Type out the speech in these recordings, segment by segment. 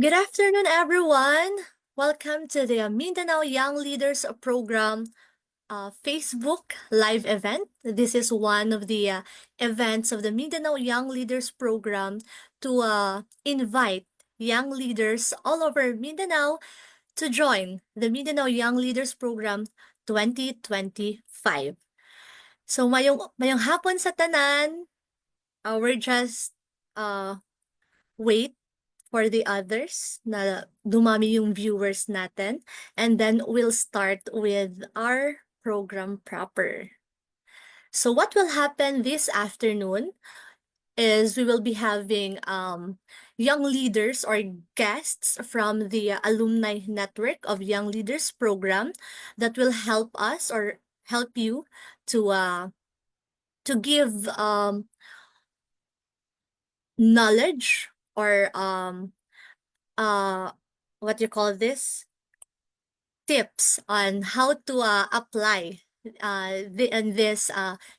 Good afternoon, everyone. Welcome to the Mindanao Young Leaders Program Facebook live event. This is one of the events of the Mindanao Young Leaders Program to invite young leaders all over Mindanao to join the Mindanao Young Leaders Program 2025. So mayong hapon sa tanan, we're just uh, wait for the others na dumami yung viewers natin. And then we'll start with our program proper. So what will happen this afternoon is we will be having young leaders or guests from the alumni network of Young Leaders program that will help us or help you to give knowledge or what you call this, tips on how to apply in this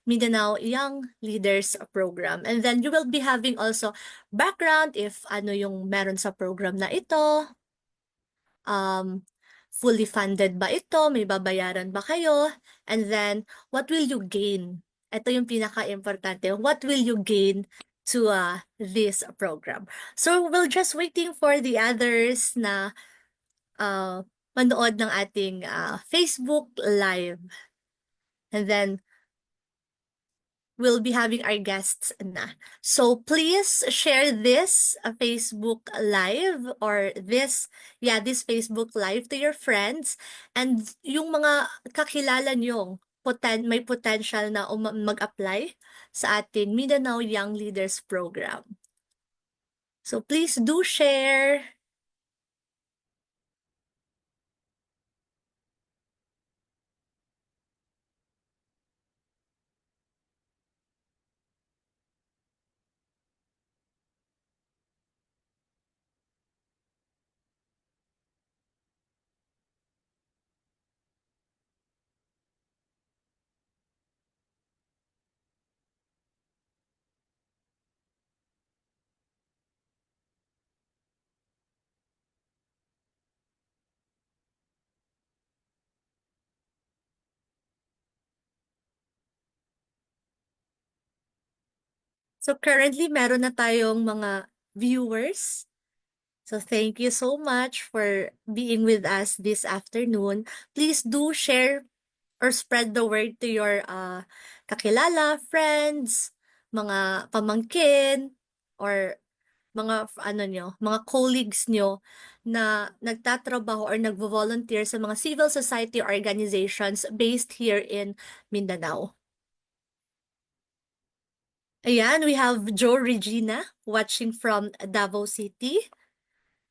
Mindanao Young Leaders program. And then you will be having also background if ano yung meron sa program na ito, fully funded ba ito, may babayaran ba kayo, and then what will you gain? Ito yung pinaka-importante. What will you gain to this program? So we're just waiting for the others na manood ng ating Facebook Live. And then, we'll be having our guests na. So, please share this Facebook Live or this Facebook Live to your friends. And yung mga kakilala nyo, may potential na mag-apply sa ating Mindanao Young Leaders Program. So, please do share. So currently, meron na tayong mga viewers. So thank you so much for being with us this afternoon. Please do share or spread the word to your kakilala, friends, mga pamangkin, or mga colleagues nyo na nagtatrabaho or nagvo-volunteer sa mga civil society organizations based here in Mindanao. Ayan, we have Joe Regina watching from Davao City.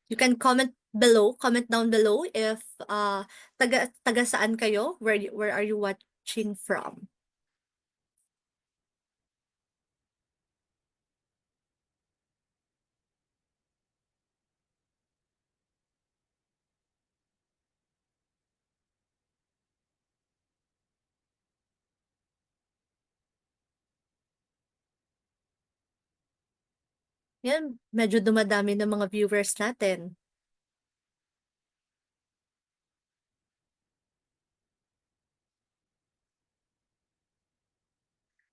You can comment down below if taga saan kayo, where are you watching from? Yan, medyo dumadami ng mga viewers natin.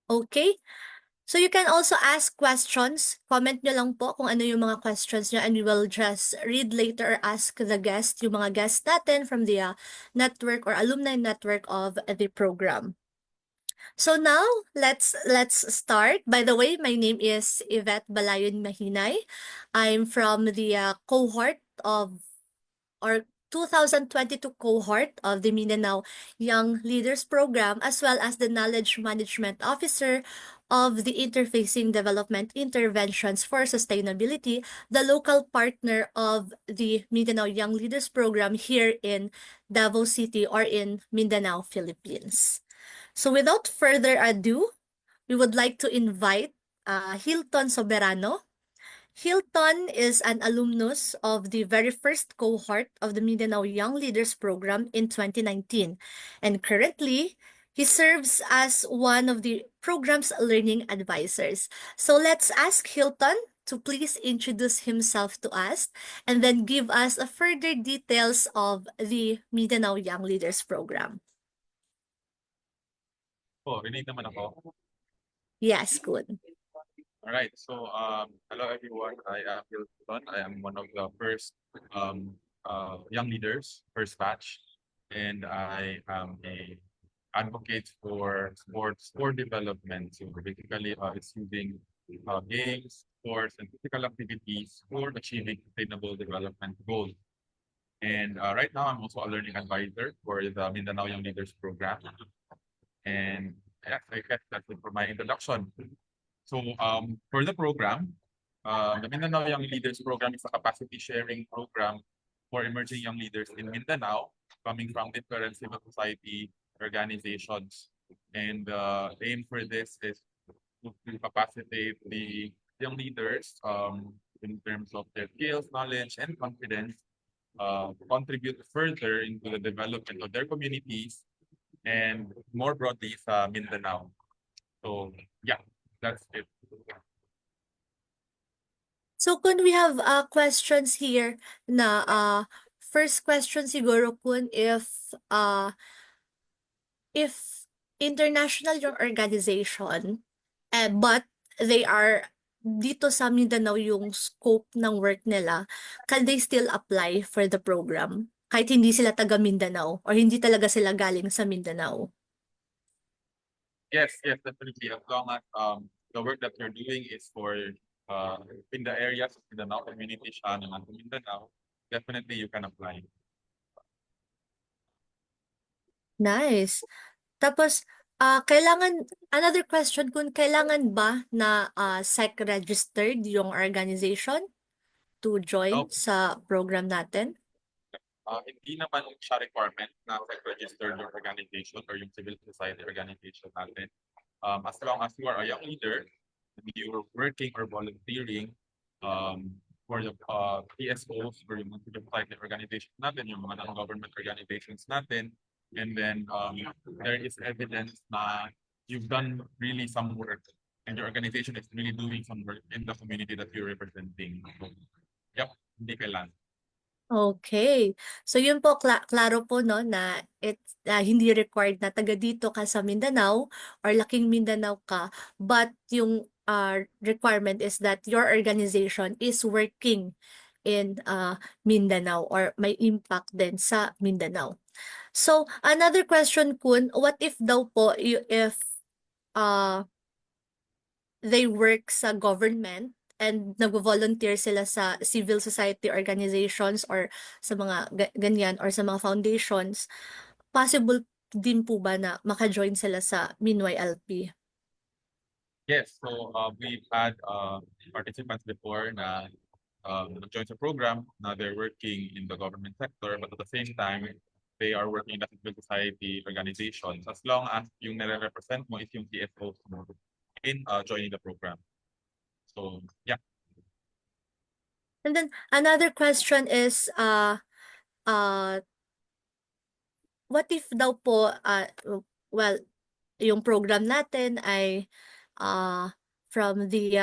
Okay? So you can also ask questions. Comment nyo lang po kung ano yung mga questions nyo and we will just read later or ask the guest, yung mga guests natin from the network or alumni network of the program. So now, let's start. By the way, my name is Yvette Balayon Mahinay. I'm from the cohort of or 2022 cohort of the Mindanao Young Leaders Program, as well as the Knowledge Management Officer of the Interfacing Development Interventions for Sustainability, the local partner of the Mindanao Young Leaders Program here in Davao City or in Mindanao, Philippines. So without further ado, we would like to invite Hilton Soberano. Hilton is an alumnus of the very first cohort of the Mindanao Young Leaders Program in 2019. And currently, he serves as one of the program's learning advisors. So let's ask Hilton to please introduce himself to us and then give us a further details of the Mindanao Young Leaders Program. Oh, rinig naman ako. Yes, good. All right. So, hello everyone. I am Hilton. I am one of the first young leaders, first batch, and I am a advocate for sport development. So basically, it's using games, sports, and physical activities for achieving sustainable development goals. And right now, I'm also a learning advisor for the Mindanao Young Leaders Program. And yes, I guess that's it for my introduction. So for the program, the Mindanao Young Leaders Program is a capacity sharing program for emerging young leaders in Mindanao coming from different civil society organizations. And the aim for this is to capacitate the young leaders in terms of their skills, knowledge, and confidence, contribute further into the development of their communities and more broadly sa Mindanao. So yeah, that's it. So kung we have questions here na first question siguro kun if international yung organization but they are dito sa Mindanao yung scope ng work nila, can they still apply for the program? Kahit hindi sila taga Mindanao or hindi talaga sila galing sa Mindanao. Yes, definitely. As long as the work that you're doing is for in the areas of Mindanao community siya naman sa Mindanao, definitely you can apply. Nice. Tapos, another question kung kailangan ba na SEC-registered yung organization to join So, sa program natin? hindi naman siya requirement na register your organization or yung civil society organization natin. As long as you are a young leader, you're working or volunteering for the PSOs or yung civil society organizations natin, yung mga non-government organizations natin, and then there is evidence na you've done really some work and your organization is really doing some work in the community that you're representing. So, yep, hindi kailangan. Okay. So yun po, klaro po no na hindi required na taga dito ka sa Mindanao or laking Mindanao ka, but yung requirement is that your organization is working in Mindanao or may impact din sa Mindanao. So another question kun, what if daw po if they work sa government and nag-volunteer sila sa civil society organizations or sa mga ganyan or sa mga foundations, possible din po ba na maka-join sila sa MinYLP? Yes, so we've had participants before na join sa program, na they're working in the government sector, but at the same time, they are working in the civil society organizations as long as yung nare-represent mo is yung CFOs mo in joining the program. So, yeah. And then another question is, what if daw po, well, yung program natin ay from the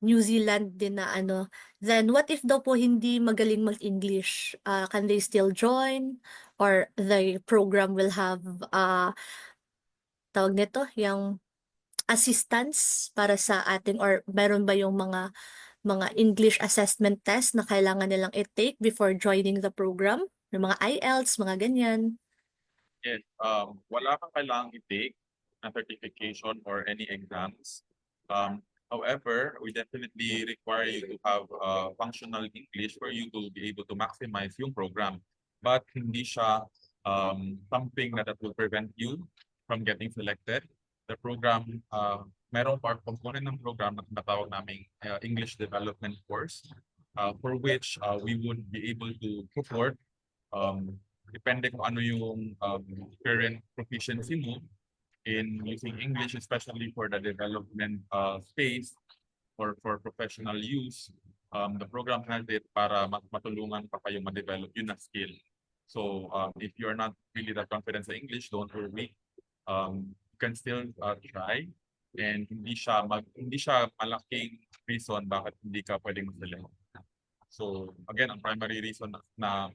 New Zealand din na ano, then what if daw po hindi magaling mag-English? Can they still join? Or the program will have, tawag nito, yung assistance para sa ating or meron ba yung mga English assessment test na kailangan nilang i-take before joining the program? Yung mga IELTS, mga ganyan. Yes, wala kang kailangang i-take na certification or any exams. However, we definitely require you to have functional English for you to be able to maximize yung program. But hindi siya something that will prevent you from getting selected. The program, merong part component ng program na tinatawag naming English Development Course, for which we would be able to support depende kung ano yung current proficiency mo in using English, especially for the development space or for professional use. The program has it para matulungan pa kayo ma-develop yun na skill. So if you're not really that confident sa English, don't worry. You can still try, and hindi siya malaking reason bakit hindi ka pwedeng mag-select. So again, ang primary reason na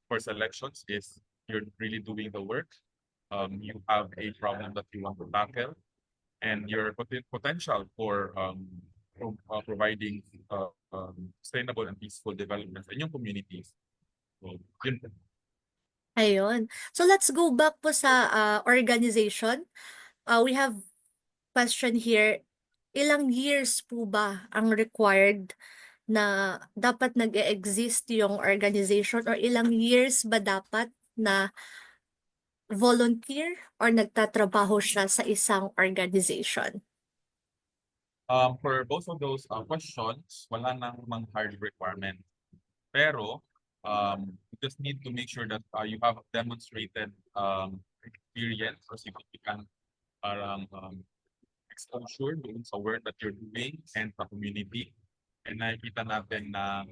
for selections is you're really doing the work. You have a problem that you want to tackle, and your potential for providing sustainable and peaceful development in your communities. So, yun po. Ayun. So let's go back po sa organization. We have question here. Ilang years po ba ang required na dapat nag-e-exist yung organization, or ilang years ba dapat na volunteer or nagtatrabaho siya sa isang organization? For both of those questions, wala namang hard requirement. Pero you just need to make sure that you have demonstrated experience or significant exposure doon sa work that you're doing and sa community. And nakikita natin na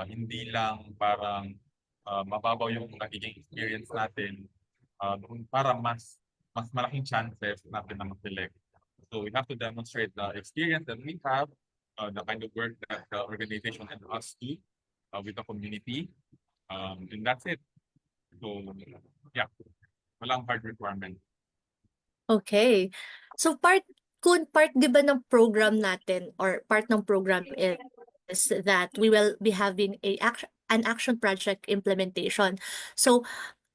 hindi lang parang mababaw yung nagiging experience natin para mas malaking chances natin na mag-select. So we have to demonstrate the experience that we have, the kind of work that the organization and us do with the community, and that's it. So yeah, walang hard requirement. Okay. So part 'di ba ng program natin, or part ng program is that we will be having an action project implementation. So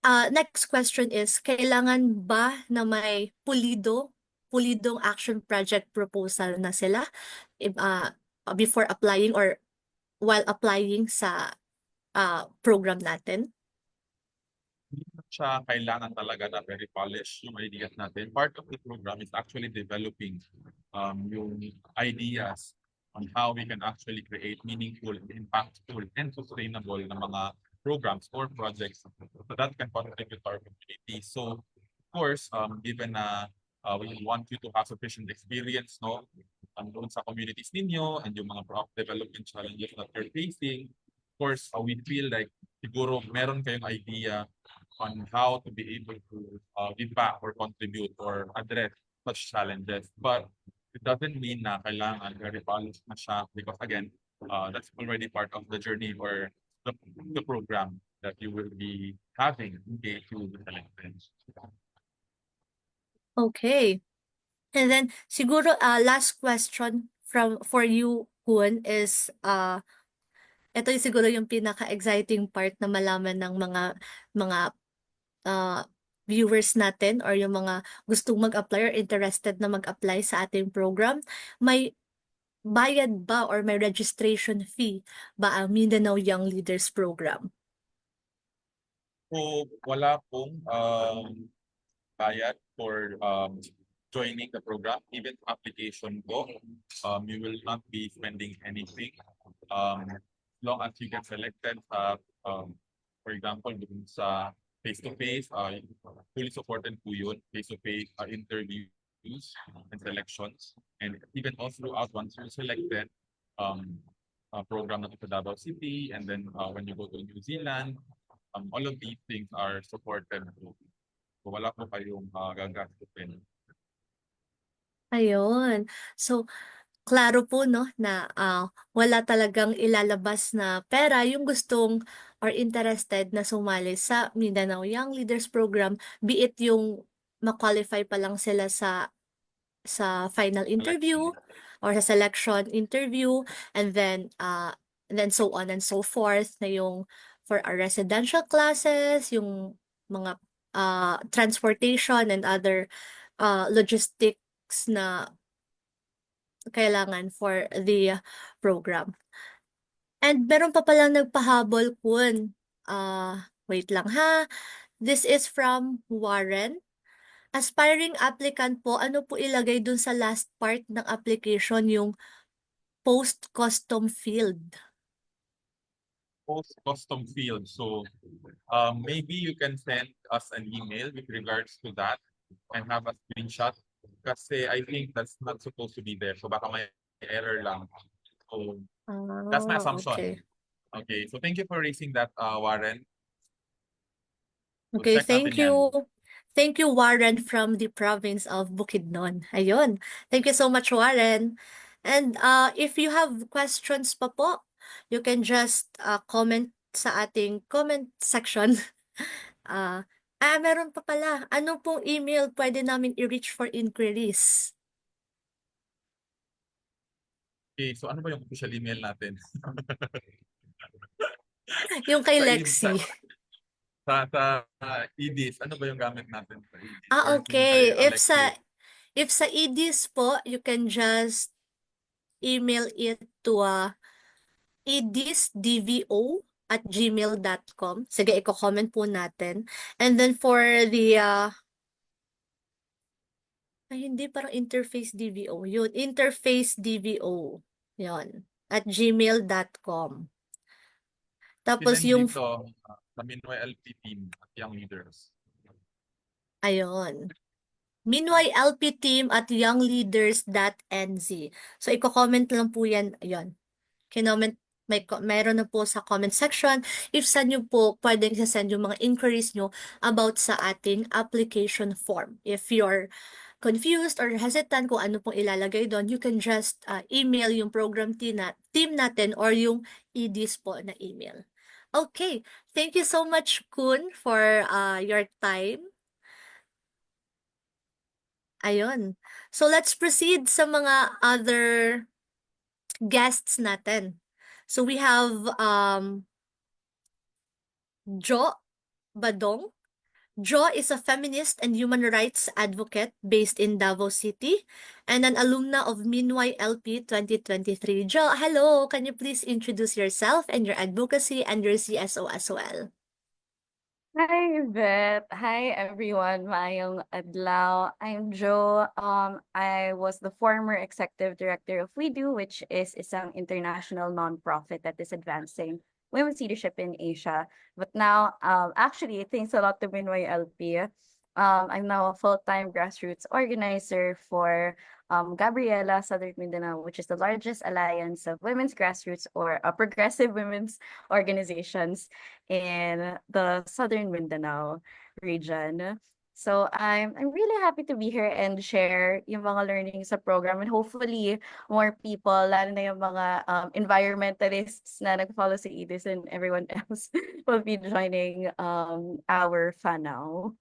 next question is, kailangan ba na may pulidong action project proposal na sila before applying or while applying sa program natin? Hindi na siya kailangan talaga na very polished yung ideas natin. Part of the program is actually developing yung ideas on how we can actually create meaningful, impactful, and sustainable na mga programs or projects so that can contribute to our community. So, of course, given na we want you to have sufficient experience doon sa communities ninyo and yung mga development challenges that you're facing, of course, we feel like siguro meron kayong idea on how to be able to give back or contribute or address such challenges. But it doesn't mean na kailangan very polished na siya because again, that's already part of the journey or the program that you will be having in case you will be selected. Okay. And then siguro last question for you, Kun, is ito yung siguro yung pinaka-exciting part na malaman ng mga viewers natin or yung mga gustong mag-apply or interested na mag-apply sa ating program. May bayad ba or may registration fee ba ang Mindanao Young Leaders Program? So wala pong bayad for joining the program. Even application po, you will not be spending anything. As long as you get selected for example, dun sa face-to-face, fully supported po yun, face-to-face interviews and selections. And even all throughout, once you're selected, program na sa Davao City, and then when you go to New Zealand, all of these things are supported. So wala po kayong gagastusin. Ayun. So, klaro po no na wala talagang ilalabas na pera yung gustong or interested na sumali sa Mindanao Young Leaders Program, be it yung ma-qualify pa lang sila sa final interview or sa selection interview, and then so on and so forth, na yung for our residential classes, yung mga transportation and other logistics na kailangan for the program. And meron pa palang nagpahabol, Kun. Wait lang ha. This is from Warren. Aspiring applicant po, ano po ilagay dun sa last part ng application, yung post-custom field? Post-custom field. So maybe you can send us an email with regards to that and have a screenshot kasi I think that's not supposed to be there. So baka may error lang. So that's my assumption. Okay. Okay, so thank you for raising that, Warren. So Okay, check natin thank yan. you. Thank you, Warren from the province of Bukidnon. Ayun. Thank you so much, Warren. And if you have questions pa po, you can just comment sa ating comment section. Meron pa pala. Ano pong email pwede namin i-reach for inquiries? Okay, so ano ba yung official email natin? Yung kay Sa Lexi. EDs, ano ba yung gamit natin sa EDs? Or kay Okay. Alexi? If sa EDs po, you can just email it to edisdvo@gmail.com. Sige, i-comment po natin. And then for the hindi, parang interface DVO. Yun, interface DVO. Yun, at gmail.com. Tapos Sinend yung, dito sa Minoy LP team at Young Leaders. ayun. Meanwhile, LP team at youngleaders.nz. So, i-comment lang po yan. Ayun. Kinoment, mayroon na po sa comment section. If saan nyo po pwedeng send yung mga inquiries nyo about sa ating application form. If you're confused or hesitant kung ano pong ilalagay doon, you can just email yung program team natin or yung EDs po na email. Okay. Thank you so much, Kun, for your time. Ayun. So let's proceed sa mga other guests natin. So we have Jo Badong. Jo is a feminist and human rights advocate based in Davao City and an alumna of Minway LP 2023. Jo, hello. Can you please introduce yourself and your advocacy and your CSO as well? Hi, Beth. Hi, everyone. Mayong adlaw. I'm Jo. I was the former executive director of We Do, which is isang international nonprofit that is advancing women's leadership in Asia. But now, actually, thanks a lot to Minoy LP. I'm now a full-time grassroots organizer for Gabriela Southern Mindanao, which is the largest alliance of women's grassroots or progressive women's organizations in the Southern Mindanao region. So I'm really happy to be here and share yung mga learnings sa program, and hopefully more people, lalo na yung mga environmentalists na nag-follow sa EDIS and everyone else will be joining our FANAW.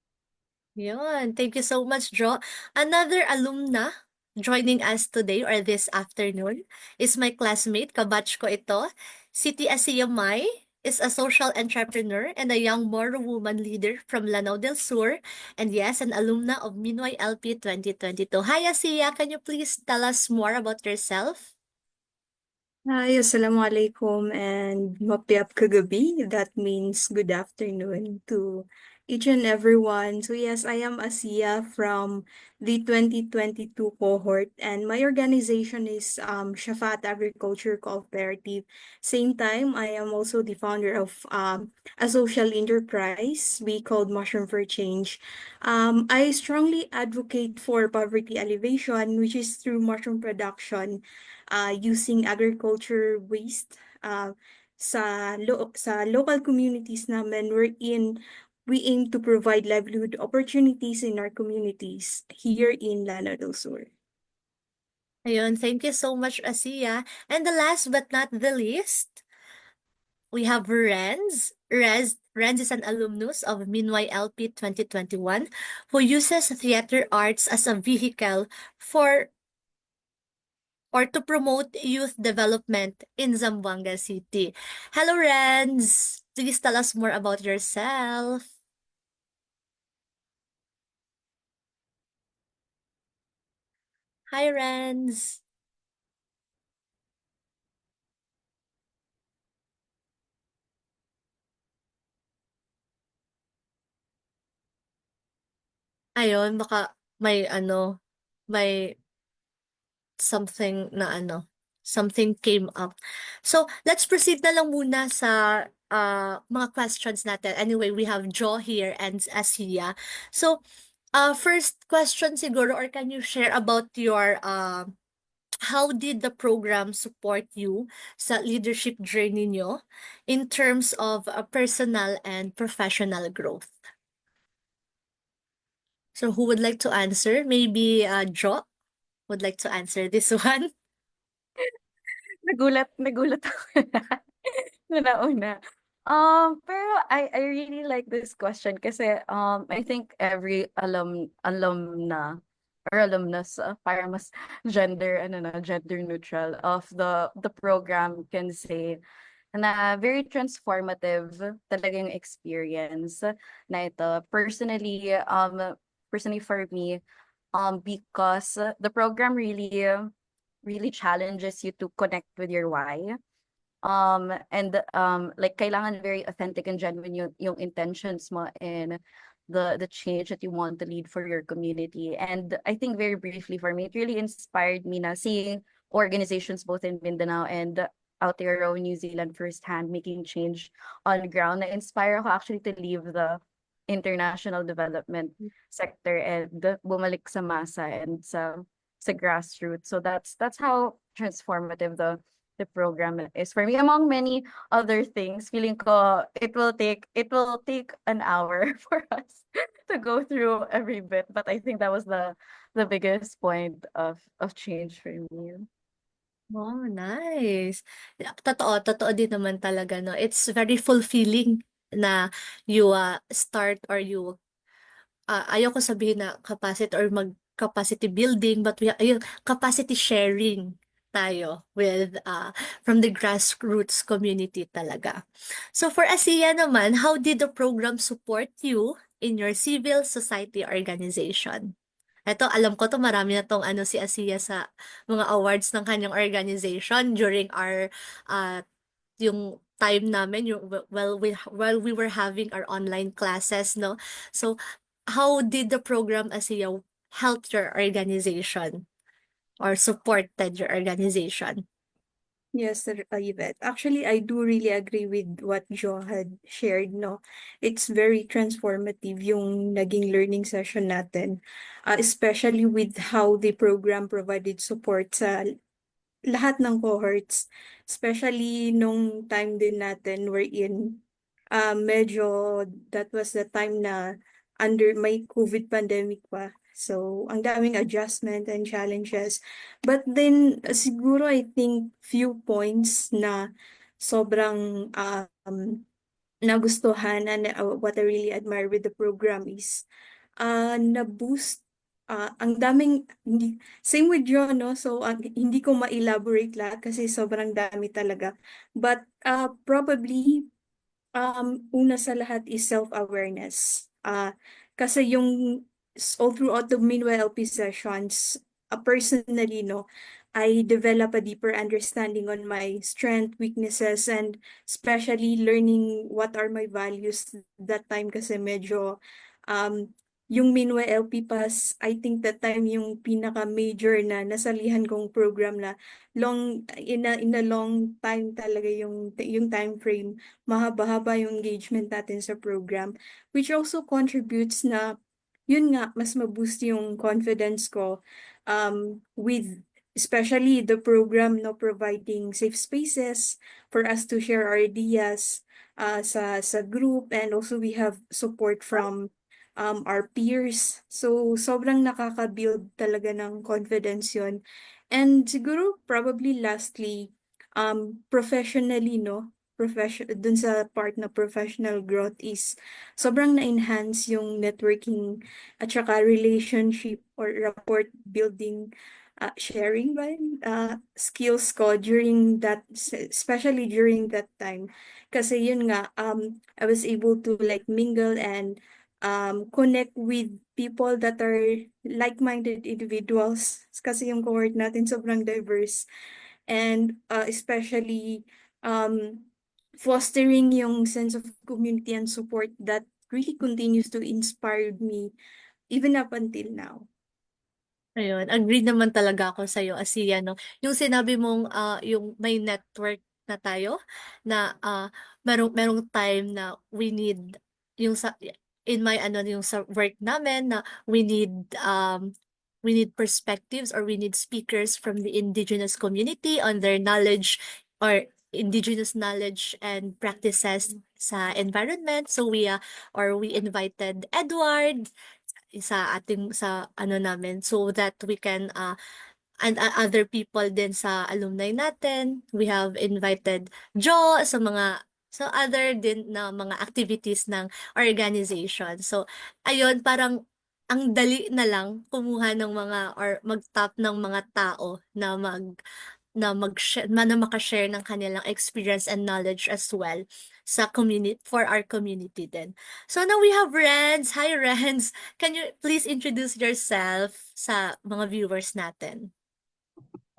Yun. Thank you so much, Jo. Another alumna joining us today or this afternoon is my classmate, kabatch ko ito. Siti Asiya Mai is a social entrepreneur and a young Moro woman leader from Lanao del Sur. And yes, an alumna of Minoy LP 2022. Hi, Asiya. Can you please tell us more about yourself? Hi, Assalamualaikum and mapiap kagabi. That means good afternoon to each and everyone. So yes, I am Asia from the 2022 cohort and my organization is Shafat Agriculture Cooperative. Same time, I am also the founder of a social enterprise we called Mushroom for Change. I strongly advocate for poverty alleviation, which is through mushroom production using agriculture waste sa local communities namin wherein we aim to provide livelihood opportunities in our communities here in Lanao del Sur. Ayun, thank you so much, Asiya. And the last but not the least, we have Renz. Renz is an alumnus of Minway LP 2021 who uses theater arts as a vehicle for or to promote youth development in Zamboanga City. Hello, Renz. Please tell us more about yourself. Hi, Renz. Ayun, baka may something came up. So, let's proceed na lang muna sa mga questions natin. Anyway, we have Jo here and Asiya. So, first question siguro, or can you share about your how did the program support you sa leadership journey nyo in terms of personal and professional growth? So, who would like to answer? Maybe Jo would like to answer this one. Nagulat ako na una. Pero I really like this question kasi I think every alumna or alumnus para mas gender neutral of the program can say na very transformative talaga yung experience na ito. Personally for me, because the program really challenges you to connect with your why. And like kailangan very authentic and genuine yung intentions mo and the change that you want to lead for your community. And I think very briefly for me, it really inspired me na seeing organizations both in Mindanao and Aotearoa, New Zealand firsthand making change on the ground. Na-inspire ako actually to leave the international development sector and bumalik sa masa and sa grassroots. So that's how transformative the program is for me, among many other things. Feeling ko it will take an hour for us to go through every bit, but I think that was the biggest point of change for me. Oh, nice. Totoo din naman talaga, no? It's very fulfilling na you start or you ayoko sabihin na capacity or mag-capacity building, but ayun, capacity sharing tayo with from the grassroots community talaga. So for ASEA naman, how did the program support you in your civil society organization? Ito, alam ko to marami na tong si ASEA sa mga awards ng kanyang organization during our yung time namin yung while we were having our online classes, no? So how did the program ASEA help your organization or supported your organization? Yes, Sir Yvette. Actually, I do really agree with what Jo had shared, no? It's very transformative yung naging learning session natin, especially with how the program provided support sa lahat ng cohorts, especially nung time din natin we're in, medyo that was the time na under may COVID pandemic pa. So, ang daming adjustment and challenges. But then, siguro I think few points na sobrang nagustuhan and what I really admire with the program is na-boost ang daming hindi same with John, no? So hindi ko ma-elaborate lahat kasi sobrang dami talaga. But probably una sa lahat is self-awareness. Kasi yung all throughout the Meanwhile LP sessions, personally, no, I develop a deeper understanding on my strength, weaknesses, and especially learning what are my values that time kasi medyo um, yung Meanwhile LP Pass, I think that time yung pinaka-major na nasalihan kong program na in a long time talaga yung time frame, mahaba-haba yung engagement natin sa program, which also contributes na yun nga mas ma-boost yung confidence ko with especially the program no providing safe spaces for us to share our ideas sa group, and also we have support from our peers. So, sobrang nakaka-build talaga ng confidence yun. And siguro, probably lastly, professionally, no? Dun sa part na professional growth is sobrang na-enhance yung networking at saka relationship or rapport building, sharing ba yun? Skills ko during that, especially during that time. Kasi yun nga, I was able to like mingle and connect with people that are like-minded individuals kasi yung cohort natin sobrang diverse, and especially um, fostering yung sense of community and support that really continues to inspire me even up until now. Ayun, agree naman talaga ako sa iyo, Asiya, no? Yung sinabi mong yung may network na tayo na merong time na we need yung sa in my yung sa work namin na we need perspectives or we need speakers from the indigenous community on their knowledge or indigenous knowledge and practices sa environment. So we invited Edward sa ating sa namin so that we can and other people din sa alumni natin. We have invited Jo sa mga other din na mga activities ng organization. So ayun, parang ang dali na lang kumuha ng mga or mag-tap ng mga tao na maka-share ng kanilang experience and knowledge as well sa community for our community din. So now we have Renz. Hi Renz. Can you please introduce yourself sa mga viewers natin?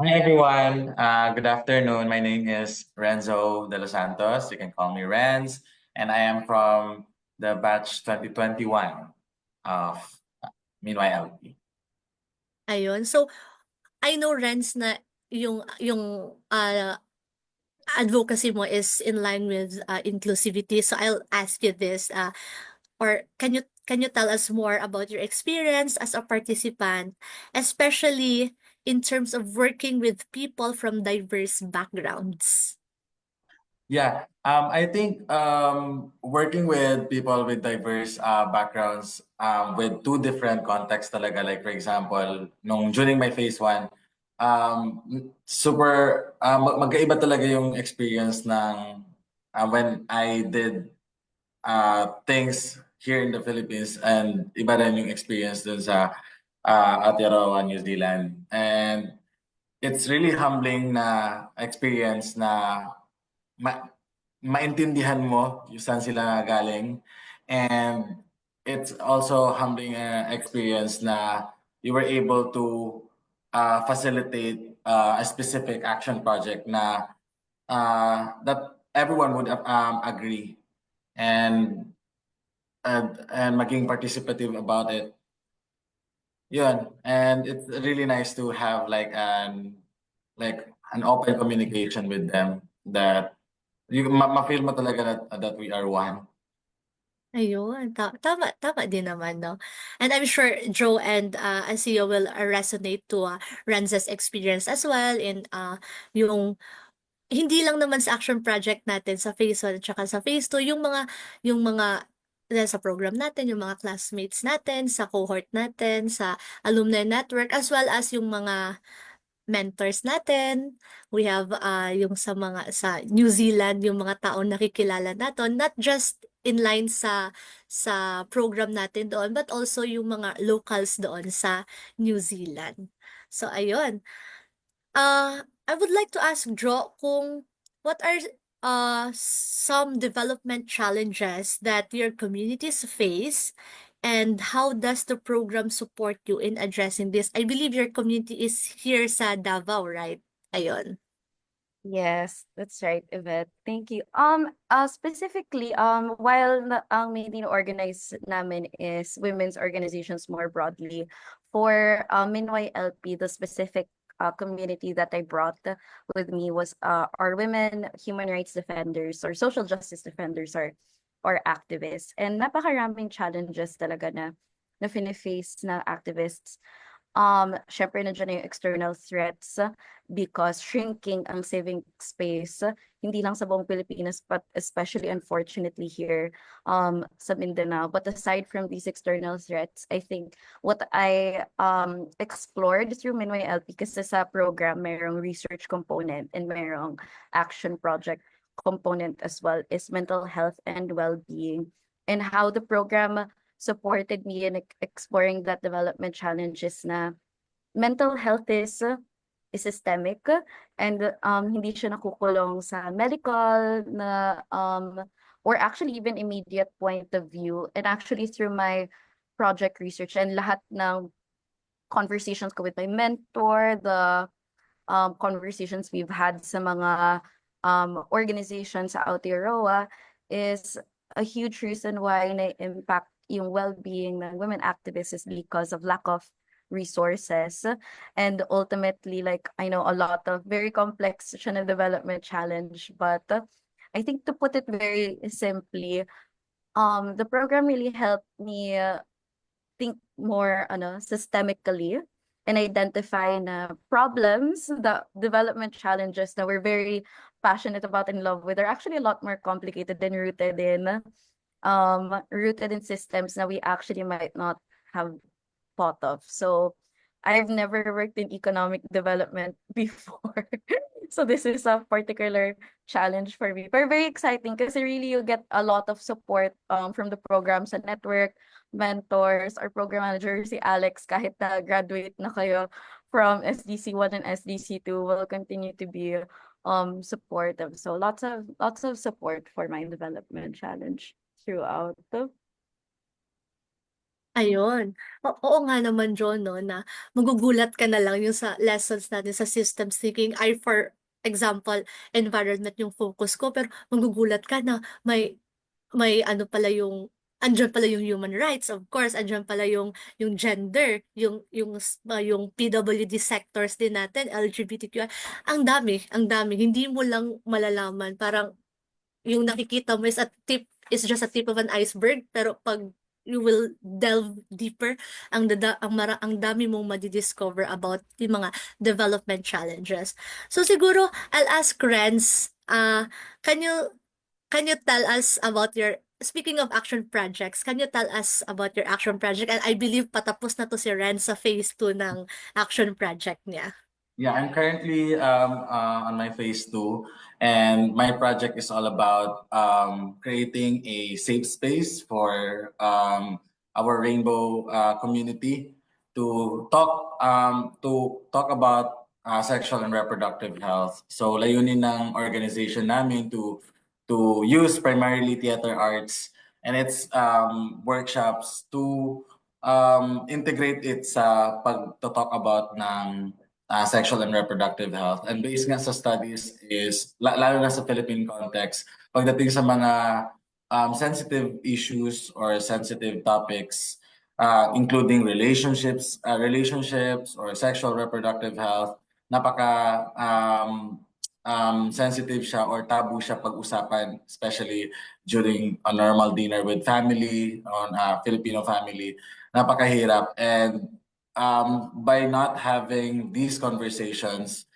Hi everyone, good afternoon. My name is Renzo de los Santos. You can call me Renz, and I am from the batch 2021 of Meanwhile LP. Ayun. So I know Renz na yung advocacy mo is in line with inclusivity. So I'll ask you this or can you tell us more about your experience as a participant, especially in terms of working with people from diverse backgrounds? Yeah, I think working with people with diverse backgrounds with two different contexts talaga, like for example, during my phase one, super magkaiba talaga yung experience ng when I did things here in the Philippines, and iba rin yung experience dun sa Aotearoa, New Zealand. And it's really humbling na experience na maintindihan mo yung saan sila galing. And it's also humbling experience na you were able to facilitate a specific action project na that everyone would agree and maging participative about it. Yun. And it's really nice to have like an open communication with them that you ma-feel mo talaga that we are one. Ayun, tama din naman, no? And I'm sure Joe and Asio will resonate to Ranza's experience as well in yung hindi lang naman sa action project natin sa phase 1 at saka sa phase 2, yung mga sa program natin, yung mga classmates natin, sa cohort natin, sa alumni network, as well as yung mga mentors natin. We have yung sa New Zealand, yung mga taong nakikilala natin, not just in line sa program natin doon, but also yung mga locals doon sa New Zealand. So ayun. I would like to ask Jo kung what are some development challenges that your communities face, and how does the program support you in addressing this? I believe your community is here sa Davao, right? Ayun. Yes, that's right, Yvette. Thank you. Specifically, while ang main organize namin is women's organizations more broadly, for Minway LP, the specific community that I brought with me was our women human rights defenders or social justice defenders or activists. And napakaraming challenges talaga na face na activists. Syempre nandiyan na yung external threats because shrinking ang civic space, hindi lang sa buong Pilipinas, but especially unfortunately here sa Mindanao. But aside from these external threats, I think what I explored through Minway LP, kasi sa program mayroong research component and mayroong action project component as well, is mental health and well-being, and how the program supported me in exploring that development challenges na mental health is systemic, and hindi siya nakukulong sa medical na or actually even immediate point of view. And actually through my project research and lahat ng conversations ko with my mentor, the conversations we've had sa mga organizations sa Aotearoa, is a huge reason why na-impact yung well-being ng women activists is because of lack of resources. And ultimately, like, I know a lot of very complex siya na development challenge, but I think to put it very simply, the program really helped me think more systemically and identify na problems, the development challenges that we're very passionate about and in love with are actually a lot more complicated than rooted in systems that we actually might not have thought of. So I've never worked in economic development before. So this is a particular challenge for me. But very exciting kasi really you get a lot of support from the programs and network, mentors, our program manager, si Alex, kahit na graduate na kayo from SDC 1 and SDC 2, will continue to be supportive. So lots of support for my development challenge throughout. Ayun. Oo nga naman, John, no, na magugulat ka na lang yung sa lessons natin sa systems thinking. For example, environment yung focus ko, pero magugulat ka na may ano pala andyan pala yung human rights, of course, andyan pala yung gender, yung PWD sectors din natin, LGBTQI. Ang dami. Hindi mo lang malalaman. Parang yung nakikita mo is just a tip of an iceberg, pero pag you will delve deeper, ang dami mong madidiscover about yung mga development challenges. So siguro I'll ask Renz, can you tell us about speaking of action projects, can you tell us about your action project? And I believe patapos na to si Renz sa phase 2 ng action project niya. Yeah, I'm currently on my phase 2, and my project is all about creating a safe space for our rainbow community to talk about sexual and reproductive health. So layunin ng organization namin to use primarily theater arts and its workshops to integrate it sa pag-talk about ng sexual and reproductive health. And based nga sa studies is, lalo na sa Philippine context, pagdating sa mga sensitive issues or sensitive topics, including relationships or sexual reproductive health, napaka sensitive siya or taboo siya pag-usapan, especially during a normal dinner with family, on a Filipino family. Napakahirap. And by not having these conversations,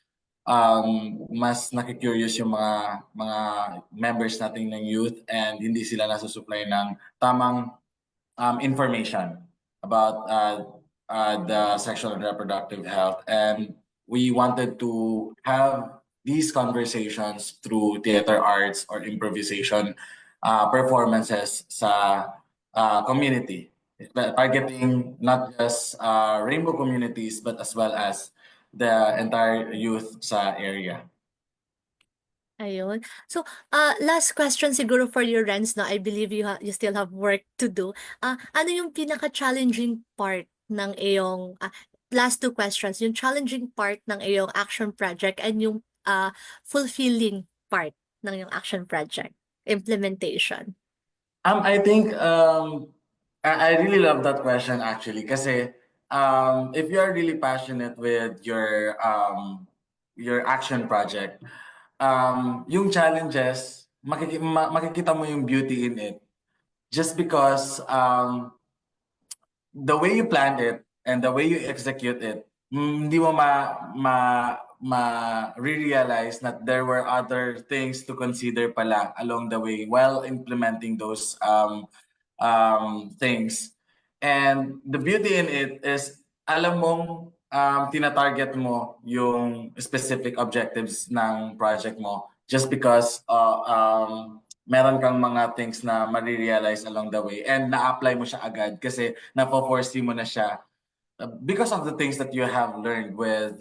mas nakikurious yung mga members natin ng youth and hindi sila nasusupply ng tamang information about the sexual and reproductive health. And we wanted to have these conversations through theater arts or improvisation performances sa community, targeting not just rainbow communities but as well as the entire youth sa area. Ayun. So, last question siguro for you, Renz, no? I believe you still have work to do. Ano yung pinaka-challenging part ng iyong, last two questions, yung challenging part ng iyong action project and yung fulfilling part ng yung action project, implementation? I think I really love that question actually kasi if you are really passionate with your action project, yung challenges, makikita mo yung beauty in it just because the way you planned it and the way you execute it, hindi mo realize that there were other things to consider pala along the way while implementing those things. And the beauty in it is, alam mong tina-target mo yung specific objectives ng project mo just because meron kang mga things na marirealize along the way and na-apply mo siya agad kasi napo-foresee mo na siya because of the things that you have learned with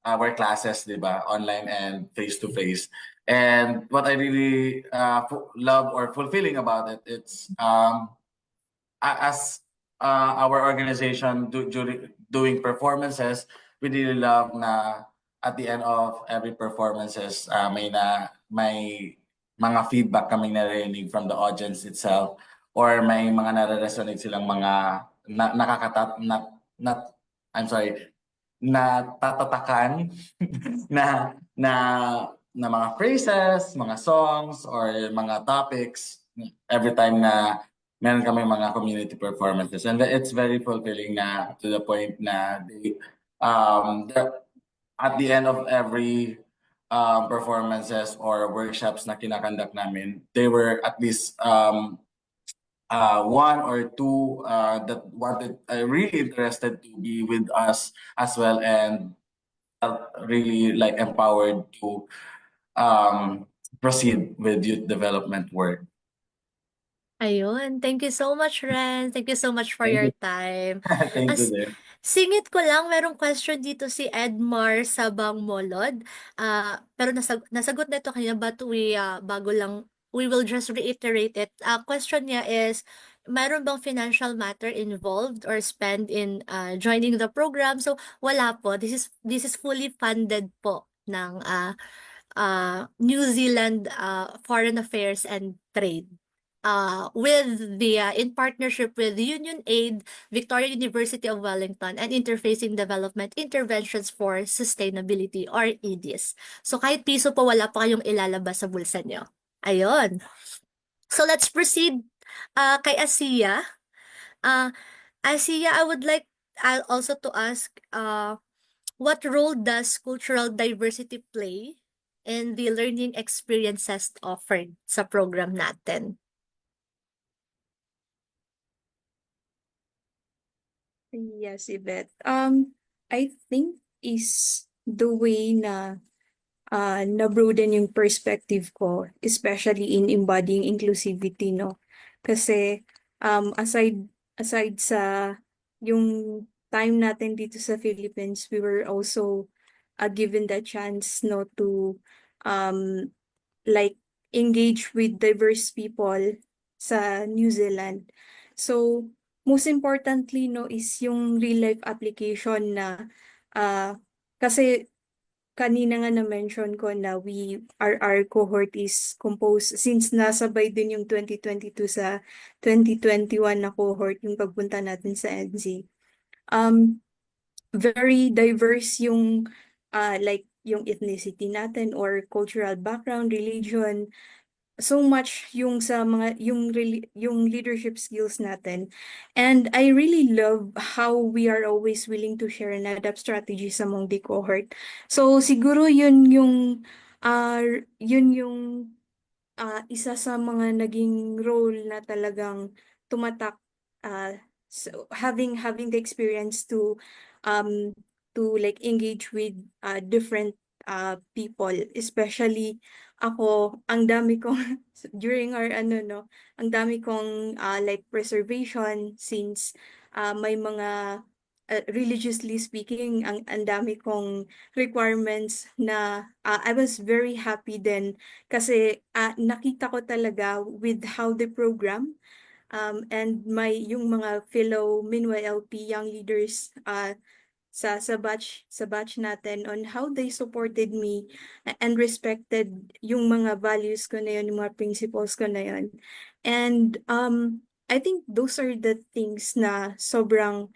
our classes, di ba? Online and face-to-face. And what I really love or fulfilling about it, it's as our organization doing performances, we really love na at the end of every performances, may mga feedback kaming narinig from the audience itself or may mga nare-resonate silang mga natatatakan na mga phrases, mga songs or mga topics every time na meron kami mga community performances, and it's very fulfilling na to the point na at the end of every performances or workshops na kinakandak namin, they were at least one or two that wanted really interested to be with us as well, and felt really like empowered to proceed with youth development work. Ayun, thank you so much, Ren. Thank you so much for Thank your you. time. Thank you As there. singit ko lang, merong question dito si Edmar Sabang Molod. Pero nasagot na ito kanina, but we will just reiterate it. Question niya is, meron bang financial matter involved or spend in joining the program? So, wala po. This is fully funded po ng New Zealand Foreign Affairs and Trade. In partnership with Union Aid, Victoria University of Wellington, and Interfacing Development Interventions for Sustainability or EDIS. So kahit piso po wala pa kayong ilalabas sa bulsa nyo. Ayun. So let's proceed kay Asiya. Asiya, I also to ask, what role does cultural diversity play in the learning experiences offered sa program natin? Yes, Yvette. I think is the way na na-broaden yung perspective ko, especially in embodying inclusivity, no? Kasi aside sa yung time natin dito sa Philippines, we were also given the chance, no, to um like engage with diverse people sa New Zealand. So, most importantly, no, is yung real life application na kasi kanina nga na-mention ko na our cohort is composed, since nasabay din yung 2022 sa 2021 na cohort, yung pagpunta natin sa NZ. Very diverse yung like yung ethnicity natin or cultural background, religion, so much yung sa mga yung leadership skills natin. And I really love how we are always willing to share and adapt strategies among the cohort. So siguro uh yun yung isa sa mga naging role na talagang tumatak, so having the experience um like engage with different people, especially ako, ang dami kong during our no, ang dami kong like preservation, since may mga religiously speaking, ang dami kong requirements na I was very happy then kasi nakita ko talaga with how the program and yung mga fellow Minwa LP young leaders sa batch natin, on how they supported me and respected yung mga values ko na yun, yung mga principles ko na yun. And I think those are the things na sobrang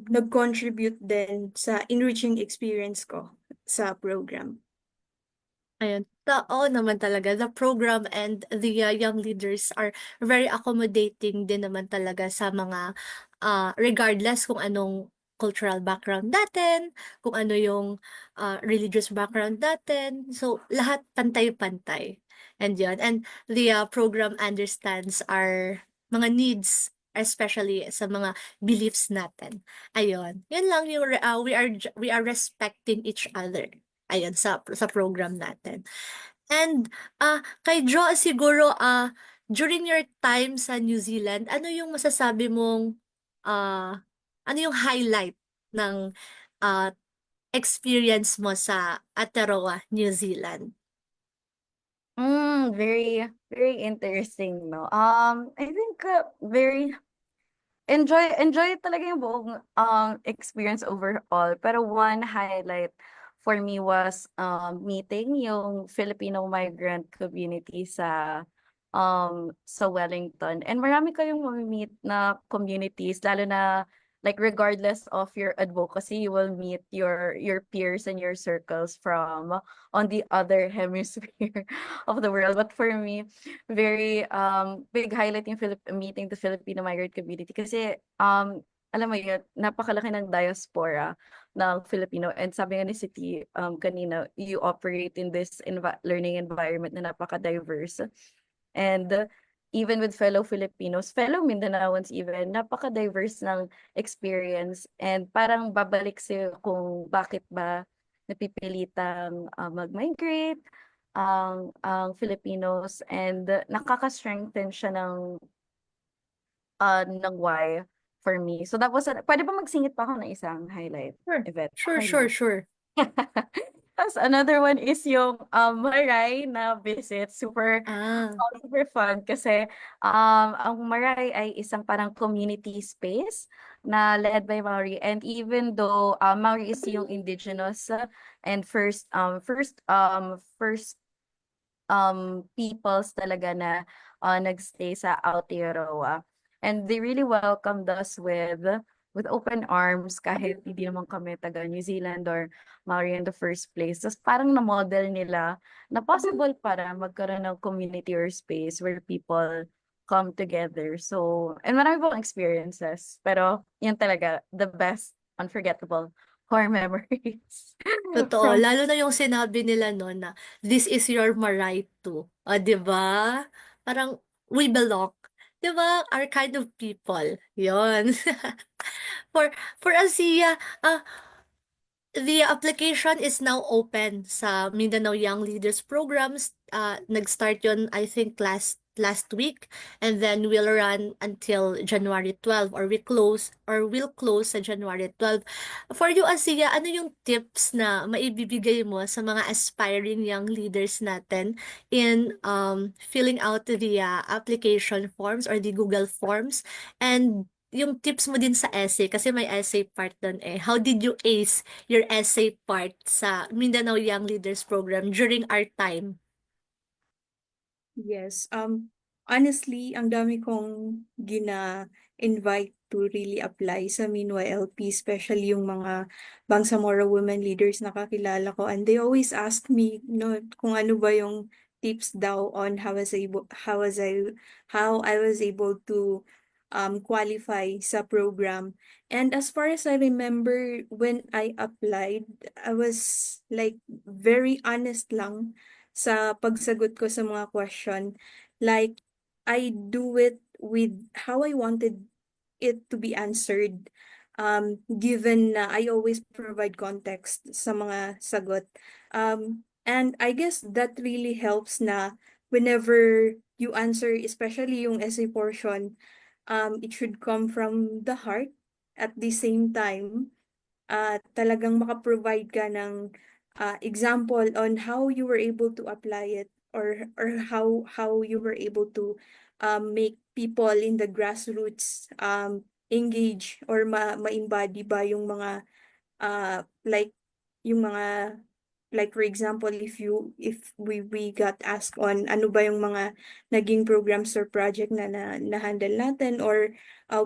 nag-contribute din sa enriching experience ko sa program. Ayun. Oo naman talaga. The program and the young leaders are very accommodating din naman talaga sa mga regardless kung anong cultural background natin, kung ano yung religious background natin. So, lahat pantay-pantay. And yun. And the program understands our mga needs, especially sa mga beliefs natin. Ayun. Yun lang yung we are respecting each other. Ayun, sa program natin. And kay Jo, siguro during your time sa New Zealand, ano yung masasabi mong ano yung highlight ng experience mo sa Aotearoa, New Zealand? Very, very interesting, no? I think very enjoy talaga yung buong experience overall. Pero one highlight for me was meeting yung Filipino migrant community sa Wellington. And marami kayong meet na communities, lalo na like regardless of your advocacy, you will meet your peers and your circles from on the other hemisphere of the world. But for me, very big highlight yung meeting the Filipino migrant community kasi alam mo yun, napakalaki ng diaspora ng Filipino, and sabi nga ni City kanina, you operate in this learning environment na napaka-diverse, and even with fellow Filipinos, fellow Mindanaoans even, napaka-diverse ng experience and parang babalik sa'yo kung bakit ba napipilitang mag-migrate ang Filipinos and nakaka-strengthen siya ng why for me. So that was, pwede ba magsingit pa ako ng isang highlight, Sure. Yvette? Sure, Okay sure, lang. sure. Tapos another one is yung Maray na visit. Super Ah, super fun kasi ang Maray ay isang parang community space na led by Maori, and even though Maori is yung indigenous and first peoples talaga na nagstay sa Aotearoa. And they really welcomed us with open arms kahit hindi naman kami taga New Zealand or Maori in the first place. Tapos parang na-model nila na possible para magkaroon ng community or space where people come together. So, and marami pong experiences. Pero yun talaga, the best unforgettable core memories totoo. from Lalo na yung sinabi nila no na this is your Maray too. O, di ba? Parang we belong. Di ba? Our kind of people. Yon. For Asia, the application is now open sa Mindanao Young Leaders Programs. Nag-start yun, I think, last week. And then will run until January 12 or will close sa January 12. For you, Asia, ano yung tips na maibibigay mo sa mga aspiring young leaders natin in filling out the application forms or the Google Forms? And yung tips mo din sa essay, kasi may essay part doon eh. How did you ace your essay part sa Mindanao Young Leaders Program during our time? Yes, honestly, ang dami kong gina-invite to really apply sa Minwa LP, especially yung mga Bangsamoro women leaders na kakilala ko. And they always ask me, kung ano ba yung tips daw on how I was able to qualify sa program. And as far as I remember, when I applied, I was like very honest lang sa pagsagot ko sa mga question. Like, I do it with how I wanted it to be answered. Given na I always provide context sa mga sagot. And I guess that really helps na whenever you answer, especially yung essay portion, it should come from the heart. At the same time, talagang makaprovide ka ng example on how you were able to apply it, or how you were able to make people in the grassroots engage or ma-embody ba yung mga like yung mga, like for example, if we got asked on ano ba yung mga naging programs or project na handle natin, or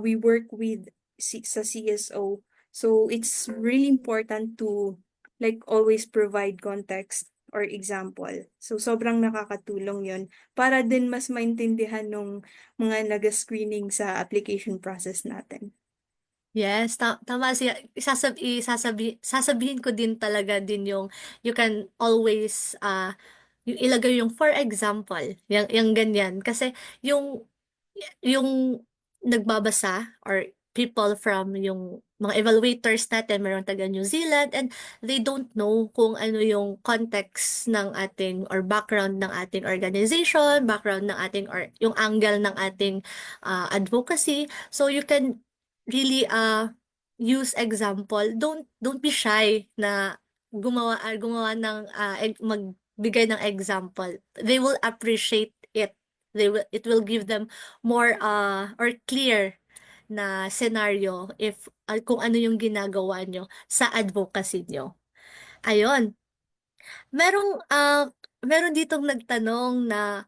we work with sa CSO. So it's really important to like always provide context or example. So sobrang nakakatulong yon para din mas maintindihan nung mga naga-screening sa application process natin. Yes, tama siya. Sasabihin ko din talaga din yung you can always yung ilagay yung for example, yung ganyan. Kasi yung nagbabasa or people from yung mga evaluators natin, meron taga New Zealand, and they don't know kung ano yung context ng ating or background ng ating organization, background ng ating or yung angle ng ating advocacy. So you can really use example. Don't be shy na gumawa ng magbigay ng example. They will appreciate it. It will give them more or clear na scenario if kung ano yung ginagawa nyo sa advocacy nyo. Ayun. Meron ditong nagtanong na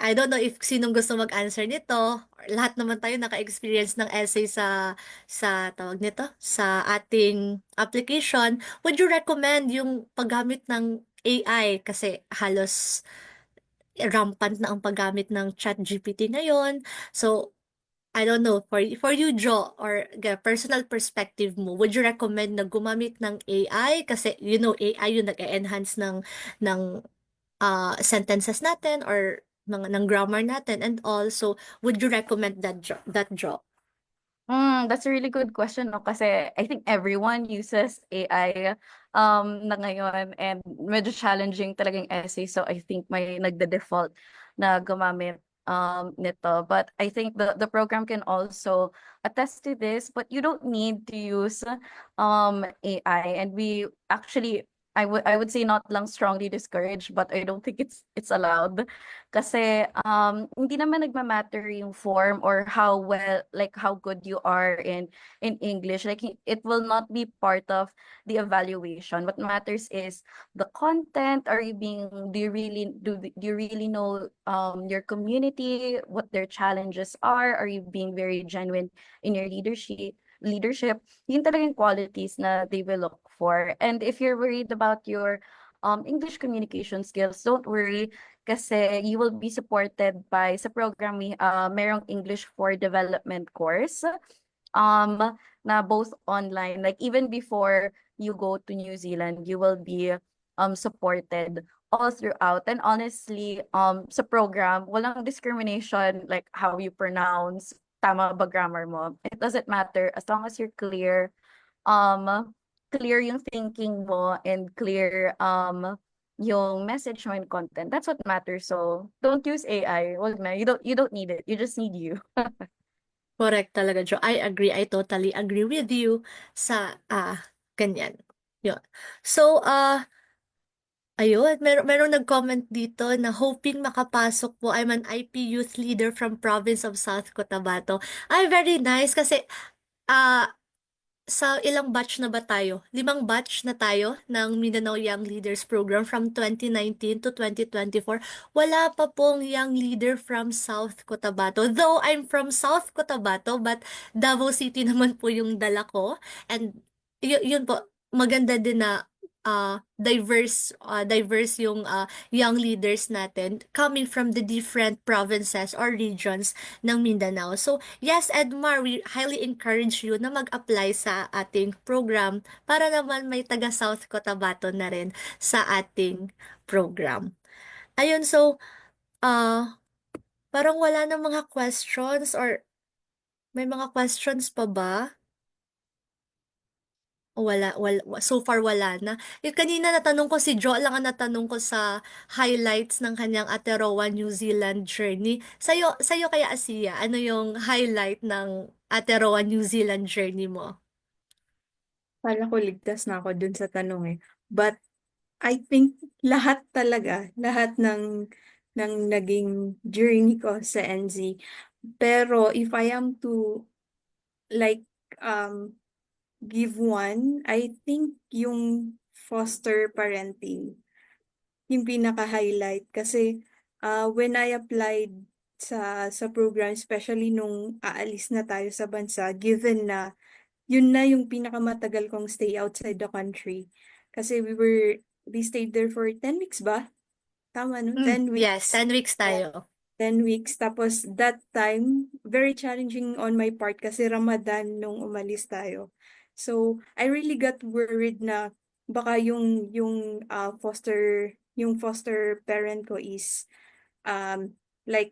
I don't know if sinong gusto mag-answer nito. Lahat naman tayo naka-experience ng essay sa tawag nito, sa ating application. Would you recommend yung paggamit ng AI? Kasi halos rampant na ang paggamit ng ChatGPT ngayon. So, I don't know, for you, Joe, or personal perspective mo, would you recommend na gumamit ng AI? Kasi, AI yung nag-enhance ng sentences natin or ng grammar natin and all. So, would you recommend that job? That's a really good question, no? Kasi I think everyone uses AI na ngayon, and medyo challenging talagang essay. So I think may nagde-default na gumamit nito. But I think the program can also attest to this, but you don't need to use AI. And we actually, I would say not lang strongly discouraged, but I don't think it's allowed. Kasi hindi naman nagma-matter yung form or how well, like how good you are in English. Like it will not be part of the evaluation. What matters is the content. Are you being do you really know your community, what their challenges are? Are you being very genuine in your leadership? Yun talagang qualities na they will look for. And if you're worried about your English communication skills, don't worry, kasi you will be supported by sa program merong English for Development course um na both online, like even before you go to New Zealand, you will be supported all throughout. And honestly, sa program walang discrimination, like how you pronounce, tama ba grammar mo, it doesn't matter as long as you're clear, clear yung thinking mo, and clear yung message mo and content. That's what matters. So don't use AI. Wag na. You don't need it. You just need you. Correct talaga, Jo. I agree. I totally agree with you sa ganyan. Yun. So, ayun, meron nag-comment dito na hoping makapasok po. I'm an IP youth leader from province of South Cotabato. Ay, very nice kasi ah sa ilang batch na ba tayo? 5 batch na tayo ng Mindanao Young Leaders Program from 2019 to 2024. Wala pa pong young leader from South Cotabato. Though I'm from South Cotabato, but Davao City naman po yung dala ko. And yun po, maganda din na diverse yung young leaders natin coming from the different provinces or regions ng Mindanao. So, yes, Edmar, we highly encourage you na mag-apply sa ating program para naman may taga South Cotabato na rin sa ating program. Ayun, so, parang wala na mga questions or may mga questions pa ba? So far wala na. Yung kanina natanong ko, si Jo lang ang natanong ko sa highlights ng kanyang Aotearoa New Zealand journey. Sa'yo kaya, Asiya, ano yung highlight ng Aotearoa New Zealand journey mo? Kala ko ligtas na ako dun sa tanong eh. But I think lahat talaga, lahat ng naging journey ko sa NZ. Pero if I am to like give one, I think yung foster parenting, yung pinaka-highlight. Kasi when I applied sa program, especially nung aalis na tayo sa bansa, given na yun na yung pinakamatagal kong stay outside the country. Kasi we stayed there for 10 weeks ba? Tama, no? 10 Yes, weeks. 10 weeks tayo. 10 weeks. Tapos that time, very challenging on my part kasi Ramadan nung umalis tayo. So, I really got worried na baka yung foster parent ko is like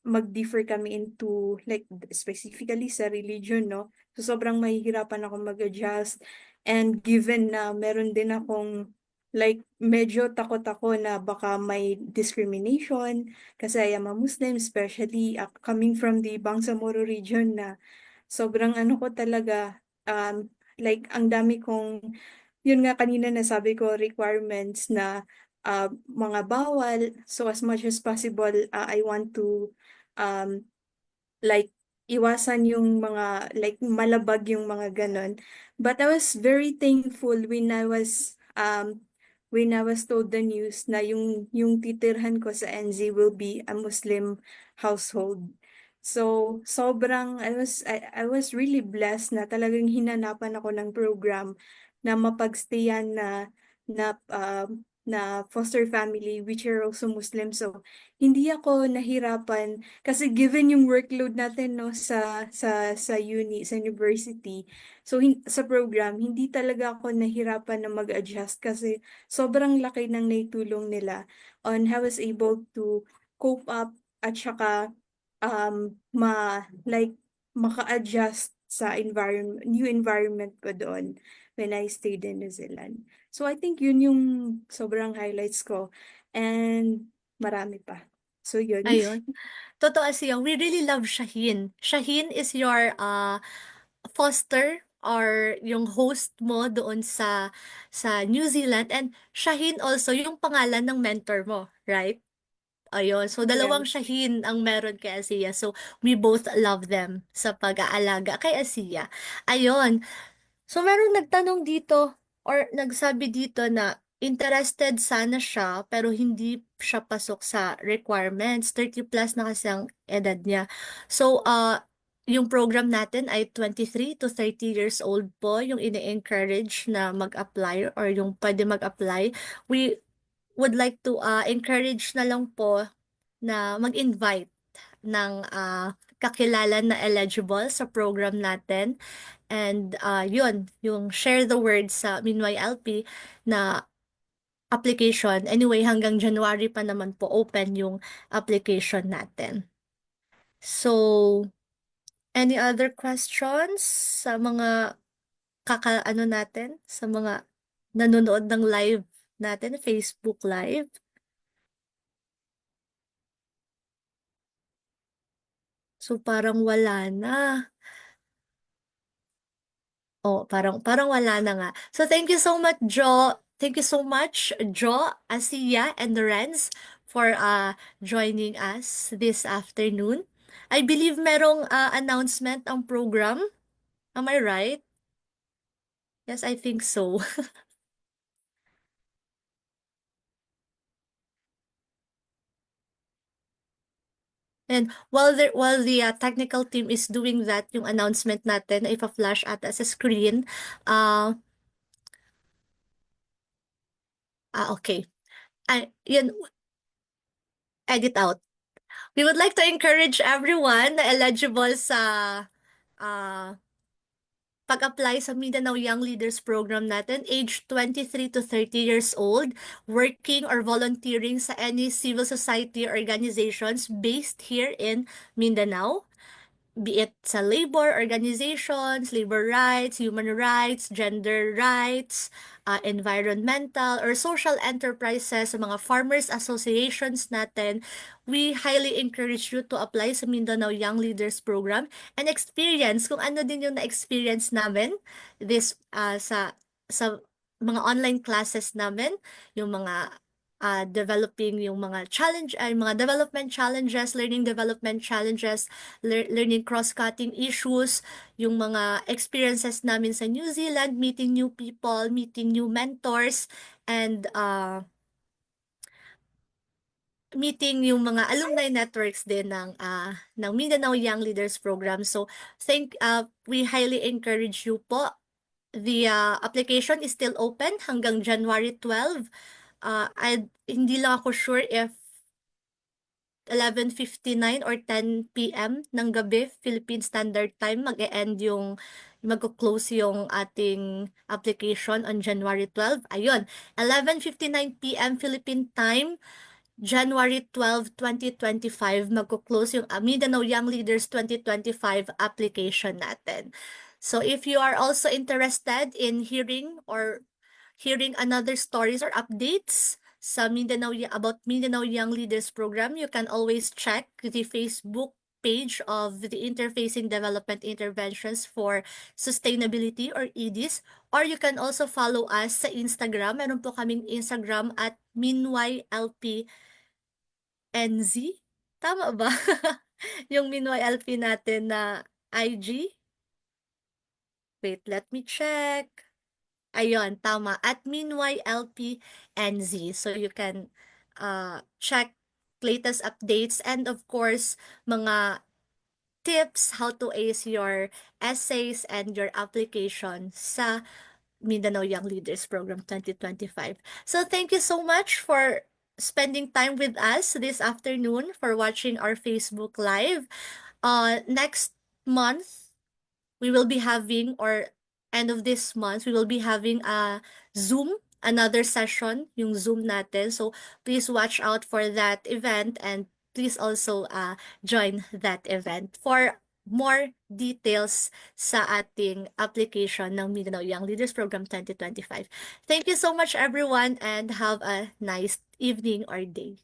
mag-differ kami into like specifically sa religion, no? So sobrang mahihirapan ako mag-adjust, and given na meron din akong like medyo takot ako na baka may discrimination kasi I am a Muslim, especially coming from the Bangsamoro region na sobrang ano ko talaga, like ang dami kong, yun nga kanina nasabi ko, requirements na mga bawal. So as much as possible, I want to um, like iwasan yung mga like malabag yung mga ganon. But I was very thankful when I was told the news na yung titirhan ko sa NZ will be a Muslim household. So sobrang I was really blessed na talagang hinanapan ako ng program na mapagstayan na foster family which are also Muslim. So hindi ako nahirapan kasi given yung workload natin no sa university. So sa program hindi talaga ako nahirapan na mag-adjust kasi sobrang laki ng naitulong nila on how I was able to cope up at saka maka-adjust sa new environment ko doon when I stayed in New Zealand. So I think yun yung sobrang highlights ko and marami pa. So yun. Ayun. Totoo siya. We really love Shaheen. Shaheen is your foster or yung host mo doon sa New Zealand, and Shaheen also yung pangalan ng mentor mo, right? Ayun. So, dalawang Yes. Shaheen ang meron kay Asiya. So, we both love them sa pag-aalaga kay Asiya. Ayun. So, merong nagtanong dito or nagsabi dito na interested sana siya pero hindi siya pasok sa requirements. 30 plus na kasi ang edad niya. So, yung program natin ay 23 to 30 years old po yung ini-encourage na mag-apply or yung pwede mag-apply. We would like to encourage na lang po na mag-invite ng kakilala na eligible sa program natin. And yun, yung share the word sa Minway LP na application. Anyway, hanggang January pa naman po open yung application natin. So, any other questions sa mga ano natin, sa mga nanonood ng live natin, Facebook Live? So, parang wala na. Oh, parang wala na nga. So thank you so much, Jo. Thank you so much, Jo, Asiya, and Renz for joining us this afternoon. I believe merong announcement ang program. Am I right? Yes, I think so. And while the technical team is doing that, yung announcement natin, if a flash ata sa screen, okay. Yun, edit out. We would like to encourage everyone na eligible sa uh, pag-apply sa Mindanao Young Leaders Program natin, age 23 to 30 years old, working or volunteering sa any civil society organizations based here in Mindanao, be it sa labor organizations, labor rights, human rights, gender rights, environmental or social enterprises, sa mga farmers associations natin, we highly encourage you to apply sa Mindanao Young Leaders Program and experience kung ano din yung na-experience namin this sa mga online classes namin, yung mga developing yung mga challenge ay mga development challenges, learning development challenges, learning cross-cutting issues, yung mga experiences namin sa New Zealand, meeting new people, meeting new mentors, and meeting yung mga alumni networks din ng Mindanao Young Leaders Program. So, we highly encourage you po. The application is still open hanggang January 12. Hindi lang ako sure if 11:59 or 10 p.m. ng gabi, Philippine Standard Time, mag-e-end mag-close yung ating application on January 12. Ayun, 11:59 p.m. Philippine Time, January 12, 2025, magko-close yung Mindanao Young Leaders 2025 application natin. So if you are also interested in hearing another stories or updates sa about Mindanao Young Leaders Program, you can always check the Facebook page of the Interfacing Development Interventions for Sustainability or EDIS, or you can also follow us sa Instagram. Meron po kaming Instagram at MinYLPNZ. Tama ba? Yung MinYLP natin na IG. Wait, let me check. Ayun, tama. At MinYLPNZ. So you can check latest updates and of course, mga tips how to ace your essays and your application sa Mindanao Young Leaders Program 2025. So thank you so much for spending time with us this afternoon, for watching our Facebook Live. Next month, we will be having, or end of this month, we will be having a another session, yung Zoom natin. So please watch out for that event and please also join that event. For more details sa ating application ng Mindanao Young Leaders Program 2025. Thank you so much everyone and have a nice evening or day.